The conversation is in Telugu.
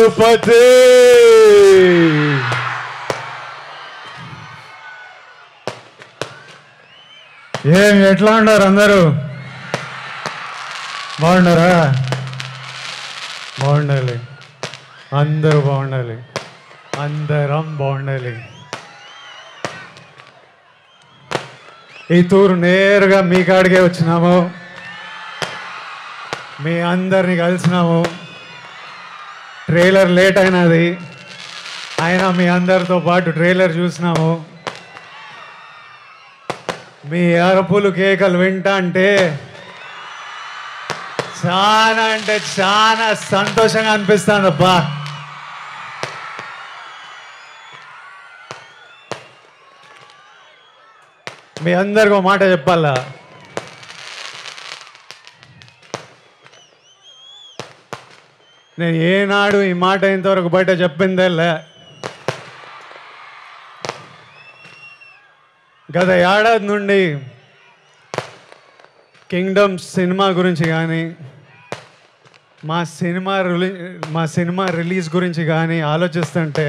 తిరుపతి. ఎట్లా ఉన్నారు అందరూ? బాగున్నారా? బాగుండాలి, అందరూ బాగుండాలి, అందరం బాగుండాలి. ఈ తూరు నేరుగా మీ కాడికే వచ్చినాము, మీ అందరిని కలిసినాము. ట్రైలర్ లేట్ అయినది, అయినా మీ అందరితో పాటు ట్రైలర్ చూసినాము. మీ అరుపులు కేకలు వింటా అంటే చాలా సంతోషంగా అనిపిస్తుంది అబ్బా. మీ అందరికీ ఒక మాట చెప్పాలా, నేను ఏనాడు ఈ మాట ఇంతవరకు బయట చెప్పిందేలే. గత ఏడాది నుండి కింగ్డమ్ సినిమా గురించి కానీ మా సినిమా రిలీజ్ గురించి కానీ ఆలోచిస్తుంటే